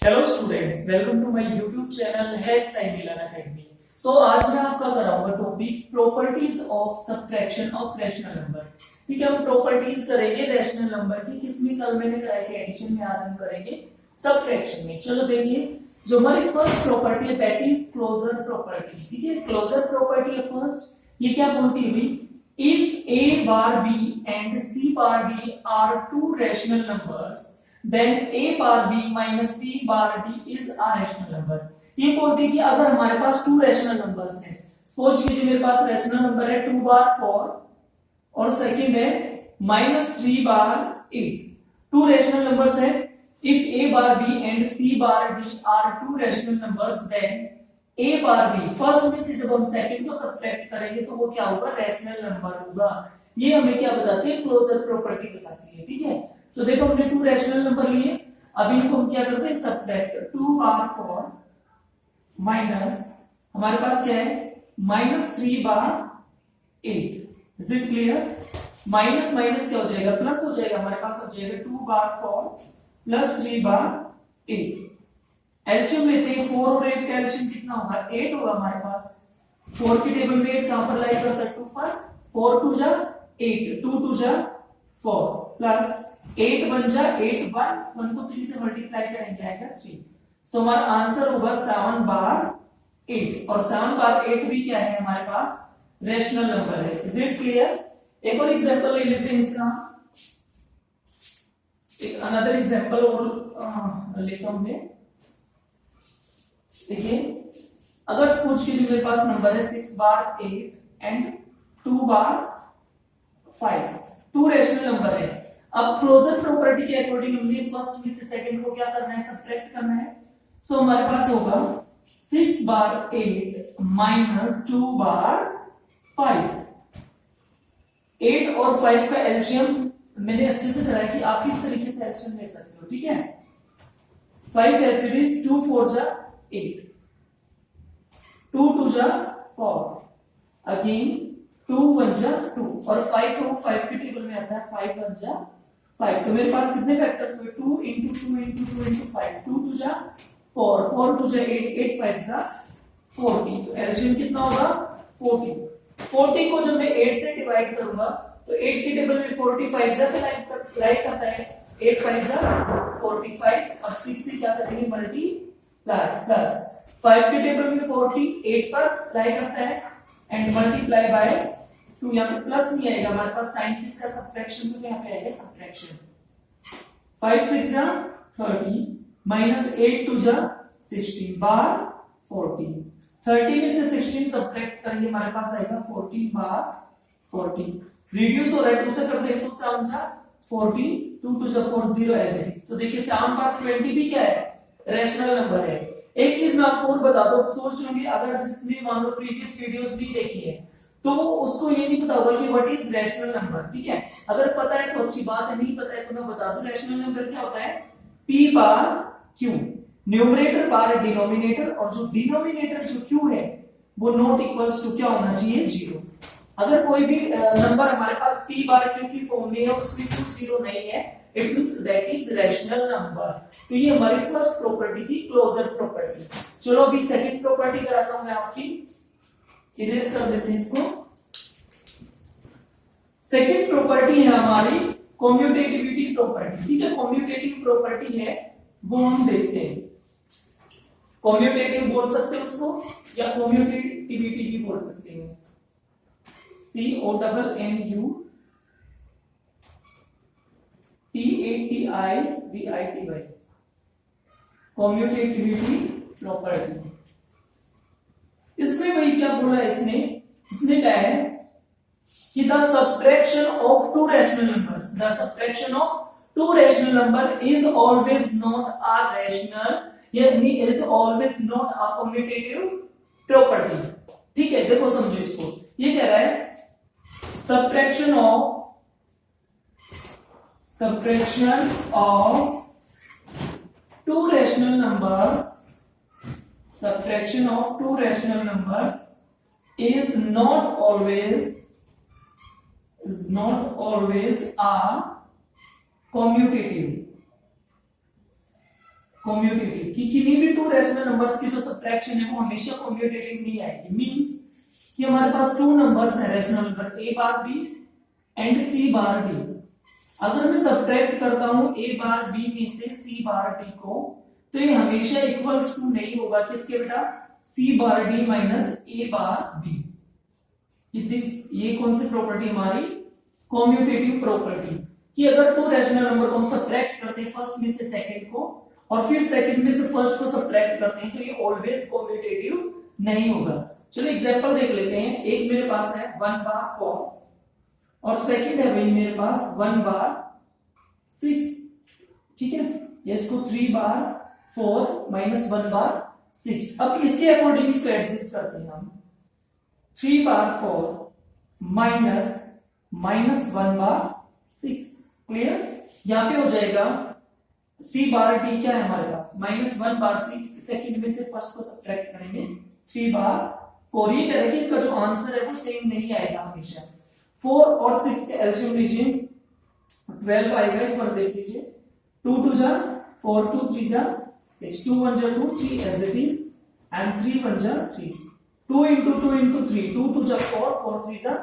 Hello students, welcome to my YouTube channel health science Milan academy. सो आज मैं आपका कराऊंगा topic properties of subtraction of rational number. ठीक है, हम प्रॉपर्टीज करेंगे रैशनल नंबर की। किसमें कल मैंने कराई थी एडिशन में, आज हम करेंगे सबट्रैक्शन में। चलो देखिए, जो हमारी फर्स्ट प्रॉपर्टी है दैट इज क्लोजर प्रॉपर्टी। ठीक है, क्लोजर प्रॉपर्टी है फर्स्ट। ये क्या बोलती है भाई, if a bar b and c bar d are two rational numbers then a bar b minus c bar d is a rational number। ये बोलती है कि अगर हमारे पास टू रैशनल नंबर्स हैं, सपोज कीजिए मेरे पास रैशनल नंबर है 2 बार 4 और सेकंड है -3 बार 8। टू रैशनल नंबर्स है। If a bar b and c bar d are two rational numbers then a bar b, first में से जब हम सेकंड को सब्ट्रैक्ट करेंगे तो वो क्या होगा, रैशनल नंबर होगा। ये हमें क्या बताती है, क्लोजर प्रॉपर्टी बताती है। ठीक है, तो देखो हमने टू रैशनल नंबर लिए, अभी इनको हम क्या करते हैं, सब्ट्रैक्ट। 2 बार 4 माइनस हमारे पास क्या है -3 बार 8। Is it clear? Minus minus क्या हो जाएगा, प्लस हो जाएगा। हमारे पास हो जाएगा 2 बार 4 प्लस 3 बार 8। एलसीएम लेते हैं, 4 और 8 का एलसीएम कितना होगा, 8 होगा हमारे पास। 4 की टेबल में 8 कहां पर लाई करता है, 2 पर। 4 2 जा 8, 2 2 जा 4 प्लस 8 1 जा 8 1 को 3 से मल्टीप्लाई करेंगे आएगा 3। सो हमारा आंसर होगा 7 बार 8। और 7 बार 8 भी क्या है, हमारे पास रैशनल नंबर है। Is it clear? एक और एग्जांपल ले लेते हैं इसका, एक अनदर एग्जांपल और लेता हूं मैं। देखिए, अगर सपोज कीजिए मेरे पास नंबर है 6 बार 8 and 2 bar 5, to rational number है। अब क्लोजर प्रॉपर्टी के अकॉर्डिंग हमें फर्स्ट में से सेकंड को क्या करना है, सब्ट्रैक्ट करना है। सो हमारे पास होगा 6 बार 8 माइनस 2 बार 5। 8 और 5 का एलसीएम मैंने अच्छे से कराया कि आप किस तरीके से एलसीएम ले सकते हो। ठीक है, 5 एज इट इज, 2 4 जा 8, 2 2 जा 4, अगेन 2 1 जा 2 और 5 को 5 की टेबल में आता है 5 1 जा 5। तो मेरे पास कितने फैक्टर्स हुए, 2 into 2 into 2 into 5, 2 2 जा 4, 4 2 जा 8, 8 5 जा 40। तो एलसीएम कितना होगा, 40। 40 को जब मैं 8 से डिवाइड करूंगा तो 8 की टेबल में 45 जा पे लाइक करता है, 8 5 जा 45। अब 6 से क्या करेंगे, मल्टीप्लाई, प्लस 5 की टेबल में 48 पर लाई करता है एंड मल्टीप्लाई बाय 2। यहाँ पे प्लस नहीं आएगा, हमारे पास साइन किसका, सब्ट्रैक्शन, तो यहाँ पे आएगा सब्ट्रैक्शन। 5 6 जा 30 माइनस 8 2 जा 16 बार 40। 30 में से 16 सब्ट्रैक्ट करेंगे, हमारे पास आएगा 14 बार 40। रिड्यूस हो रहा है, 2 से करते हैं 2 7 जा 40, 2 2 जा 4 0 एज इट इज। तो देखिए 7 बार 20 भी क्या है, रैशनल नंबर है। एक चीज मैं आपको और बता दूं, सोच लूंगी अगर जिसने मान लो प्रीवियस वीडियोस भी देखी है तो वो उसको ये नहीं पता होगा कि व्हाट इज रैशनल नंबर। ठीक है, अगर पता है तो अच्छी बात है, नहीं पता है तो मैं बता दूं रैशनल नंबर क्या होता है, p बार q, न्यूमरेटर बार डिनोमिनेटर, और जो डिनोमिनेटर जो q है वो नॉट इक्वल्स टू क्या होना चाहिए, 0। अगर कोई भी नंबर हमारे पास p बार q की फॉर्म में है और उसमें q 0 नहीं है, it means that is rational number. तो ये हमारी फर्स्ट प्रॉपर्टी थी, क्लोजर प्रॉपर्टी। चलो अभी सेकंड प्रॉपर्टी कराता हूं मैं आपकी, इरेज कर देते हैं इसको। सेकंड प्रॉपर्टी है हमारी कम्यूटेटिविटी प्रॉपर्टी। ठीक है, कम्यूटेटिव प्रॉपर्टी है वो हम देखते हैं। कम्यूटेटिव बोल सकते हैं उसको या कम्यूटेटिविटी भी बोल सकते हैं, COMMU TATIVITY, कम्यूटेटिविटी प्रॉपर्टी। इसमें वही क्या बोला है इसने क्या है कि the subtraction of two rational numbers, the subtraction of two rational number is always not a rational, यानी is always not a commutative property. ठीक है, देखो समझो इसको, ये कह रहा है subtraction of two rational numbers, subtraction of two rational numbers is not always a commutative commutative कि किन्हीं भी टू रैशनल नंबर्स की जो सब्ट्रैक्शन है वो हमेशा कॉम्यूटेटिव नहीं आएगी। मींस कि हमारे पास टू नंबर्स हैं rational number a bar b and c bar d। अगर मैं सब्ट्रैक्ट करता हूं a बार b में से c बार d को, तो ये हमेशा इक्वल्स टू नहीं होगा किसके बेटा, c bar d minus a bar b। ये कौन सी प्रॉपर्टी हमारी, कॉम्यूटेटिव प्रॉपर्टी, कि अगर टू रैशनल नंबर को हम सब्ट्रैक्ट करते हैं फर्स्ट में से सेकंड को और फिर सेकंड में से फर्स्ट को सब्ट्रैक्ट करते हैं तो ये ऑलवेज कॉम्यूटेटिव नहीं होगा। चलो एग्जांपल देख लेते हैं। एक मेरे पास है 1 बार 4 और सेकंड है भाई मेरे पास 1 बार 6, ठीक है, इसको 3 बार 4 माइनस 1 बार 6। अब इसके अकॉर्डिंग इसको एडजस्ट करते हैं हम, 3 बार 4 माइनस 1 बार 6। क्लियर, यहां पे हो जाएगा c बार d क्या है हमारे पास, माइनस 1 बार 6, सेकंड में से फर्स्ट को सब्ट्रैक्ट करेंगे 3 बार 4। ये कह रहे हैं कि इनका जो आंसर है वो सेम नहीं आएगा हमेशा। 4 और 6 के एलसीएम लीजिए 12 आएगा, एक बार देख लीजिए, 2 2 जा 4, 2 3 जा 6, 2 1 जा 2, 3 एज इट इज एंड 3 1 जा 3, 2 into 2 into 3, 2 2 जा 4, 4 3 जा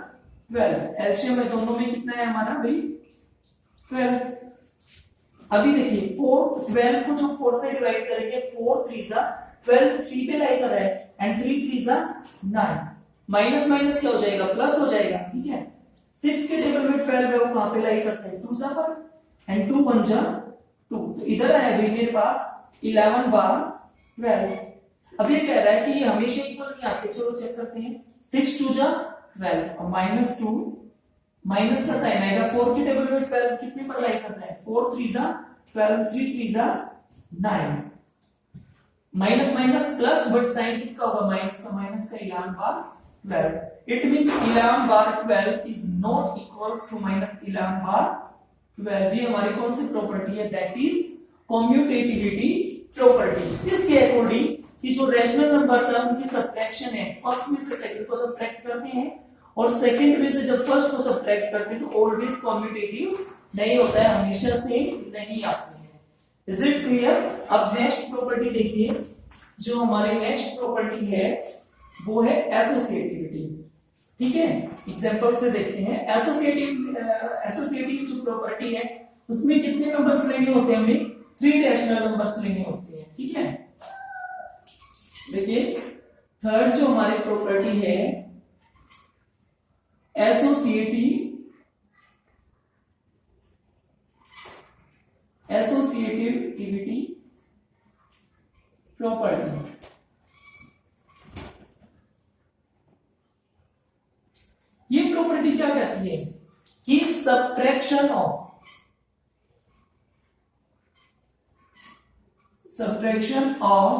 12। एलसीएम में दोनों में कितना है हमारा भाई 12। अभी देखिए 4 12 को जो 4 से डिवाइड करेंगे 4 3 जा 12, 3 पे लाई कर रहा है एंड 3 3 जा 9, माइनस माइनस क्या हो जाएगा, प्लस हो जाएगा, ठीक है। 6 के टेबल में 12 है वो कहां पे लाई करते हैं, 2 जा पर एंड 2 1 जा 2, तो इधर है भाई मेरे पास 11 बार 12। अब ये कह रहा है कि ये हमेशा इक्वल नहीं आते, चलो चेक करते हैं। 6 2 जा 12 और माइनस 2, माइनस का साइन आएगा, 4 के टेबल में 12 कितने पर लाई करता है, 4 3 जा 12, 3 3 जा 9, minus minus plus, but sign किसका होगा, माइनस का, माइनस का 11 बार 12। इट मींस 11 बार 12 is not equals to minus 11 बार 12। ये हमारी कौन सी प्रॉपर्टी है, दैट इज कॉम्यूटेटिविटी प्रॉपर्टी। इसके अकॉर्डिंग कि जो रैशनल नंबर्स है उनकी सब्ट्रैक्शन है, फर्स्ट में से सेकंड को सब्ट्रैक्ट करते हैं और सेकंड में से जब फर्स्ट को सब्ट्रैक्ट करते हैं तो ऑलवेज कॉम्यूटेटिव नहीं होता है, हमेशा सेम नहीं आते हैं। Is it clear. अब नेक्स्ट प्रॉपर्टी देखिए, जो हमारी नेक्स्ट प्रॉपर्टी है वो है एसोसिएटिविटी, ठीक है। एग्जांपल से देखते हैं। एसोसिएटिव जो प्रॉपर्टी है उसमें कितने नंबर्स लेने होते हैं, हमें 3 रैशनल नंबर्स लेने होते हैं, ठीक है। देखिए थर्ड जो हमारी प्रॉपर्टी है एसोसिएटिविटी प्रॉपर्टी। ये प्रॉपर्टी क्या कहती है कि subtraction of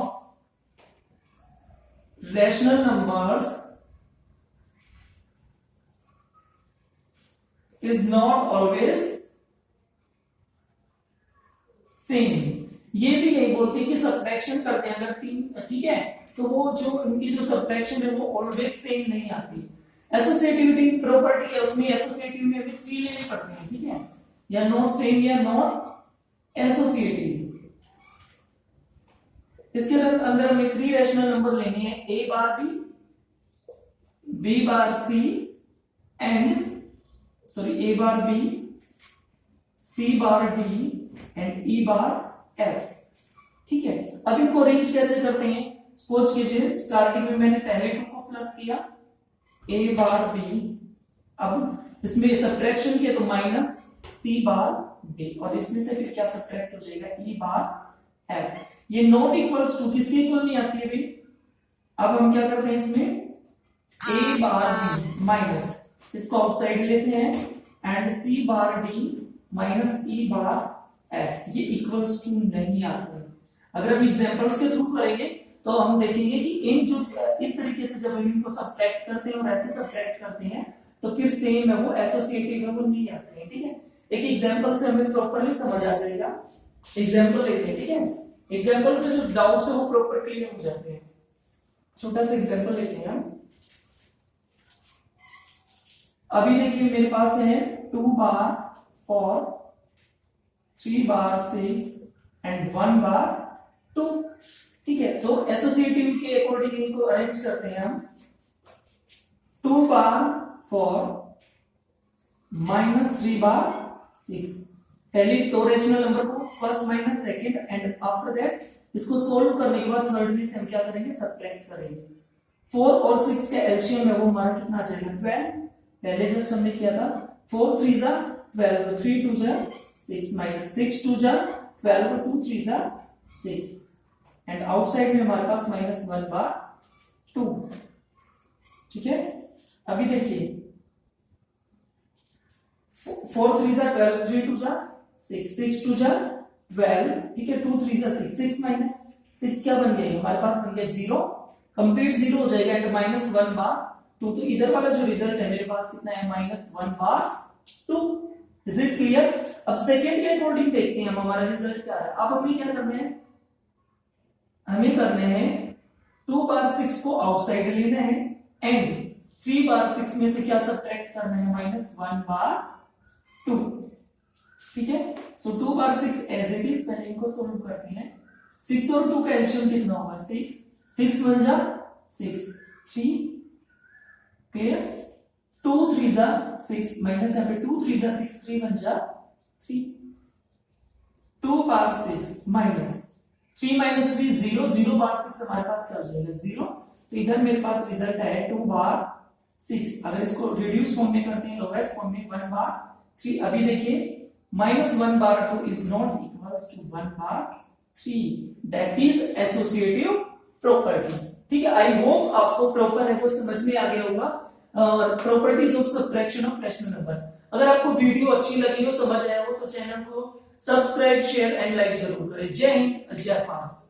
rational numbers is not always same. ये भी यही बोलते हैं कि सब्ट्रैक्शन करते हैं अगर 3, ठीक है, तो वो जो उनकी जो सब्ट्रैक्शन है वो ऑलवेज सेम नहीं आती। एसोसिएटिविटी प्रॉपर्टी है, उसमें एसोसिएटिव में भी 3 लेने पड़ते हैं, ठीक है, या नॉट सेम या नॉट एसोसिएटिव। इसके अंदर हमें 3 रैशनल नंबर लेने हैं, a bar b bar c and a bar b, c bar d and e bar f, ठीक है। अब इनको अरेंज कैसे करते हैं, सपोज कीजिए स्टार्टिंग में मैंने पहले 2 को प्लस किया a बार b, अब इसमें सब्ट्रैक्शन किया तो माइनस c बार d और इसमें से फिर क्या सब्ट्रैक्ट हो जाएगा, e बार f। ये नॉट इक्वल्स टू किसके इक्वल नहीं आती है भाई। अब हम क्या करते हैं इसमें a बार b माइनस, इसको आउटसाइड लेते हैं and c bar d minus e bar f, ये इक्वल्स टू नहीं आते। अगर हम एग्जांपल्स के थ्रू करेंगे तो हम देखेंगे कि इन जो इस तरीके से जब हम इनको सब्ट्रैक्ट करते हैं और ऐसे सब्ट्रैक्ट करते हैं तो फिर सेम है वो एसोसिएटिव में वो नहीं आते हैं, ठीक है। एक एग्जांपल से हमें प्रॉपर्ली समझ आ जाएगा। एग्जांपल लेते हैं, ठीक है। एग्जांपल से जो डाउट्स है वो प्रॉपर क्लियर हो जाते हैं। छोटा सा एग्जांपल लेते हैं हम। अभी देखिए मेरे पास है 2 बार 4, 3 बार 6 एंड 1 बार 2। ठीक है, तो एसोसिएटिव के अकॉर्डिंग इनको अरेंज करते हैं हम। 2 बार 4 माइनस 3 बार 6। पहले दो रेशनल नंबर को first minus second and after that इसको सोल्व करने के बाद थर्ड में से हम क्या करेंगे, सब्ट्रैक्ट करेंगे। 4 और 6 का एलसीएम है वो हमारा कितना आ जाएगा, 12। पहले जस्ट हमने किया था 4 3 जा 12, 3 2 जा 6 माइनस 6 2 जा 12, 2 3 जा 6 एंड आउटसाइड में हमारे पास माइनस 1 बार 2। ठीक है, अभी देखिए 4 3 जा 12, 3 2 जा 6, 6 2 जा 12। ठीक है, 2 3 जा 6, 6 माइनस 6 क्या बन गया, हमारे पास बन गया 0, कंप्लीट 0 हो जाएगा एंड माइनस 1 बार 2। तो इधर वाला जो रिजल्ट है मेरे पास कितना है, माइनस 1 बार 2। Is it clear? अब सेकेंड के अकॉर्डिंग देखते हैं हम हमारा रिजल्ट क्या है। अब हमें क्या करना है, हमें करने हैं 2 बार 6 को आउटसाइड लेना है एंड 3 बार 6 में से क्या सब्ट्रैक्ट करना है, माइनस 1 बार 2। ठीक है, सो 2 बार 6 एज इट इज, पहले इनको सोल्व करते हैं। 6 और 2 का एलसीएम कितना होगा, 6 6 1 जा 6 3 क्लियर। 2 3 जा 6 माइनस यहाँ पे 2 3 जा 6 3 1 जा 3। 2 बार 6 माइनस 3 माइनस 3 0, 0 बार 6 हमारे पास क्या हो जाएगा, 0। तो इधर मेरे पास रिजल्ट है 2 बार 6। अगर इसको रिड्यूस फॉर्म में करते हैं, लोवेस्ट फॉर्म में 1 बार 3। अभी देखिए माइनस 1 बार 2 इज नॉट इक्वल्स टू 1 बार 3, दैट इज एसोसिएटिव प्रॉपर्टी। ठीक है, आई होप आपको प्रॉपर है वो समझ में आ गया होगा, properties of subtraction of rational number. अगर आपको वीडियो अच्छी लगी हो, समझ आया हो, तो चैनल को सब्सक्राइब शेयर एंड लाइक जरूर करें। जय हिंद, जय भारत।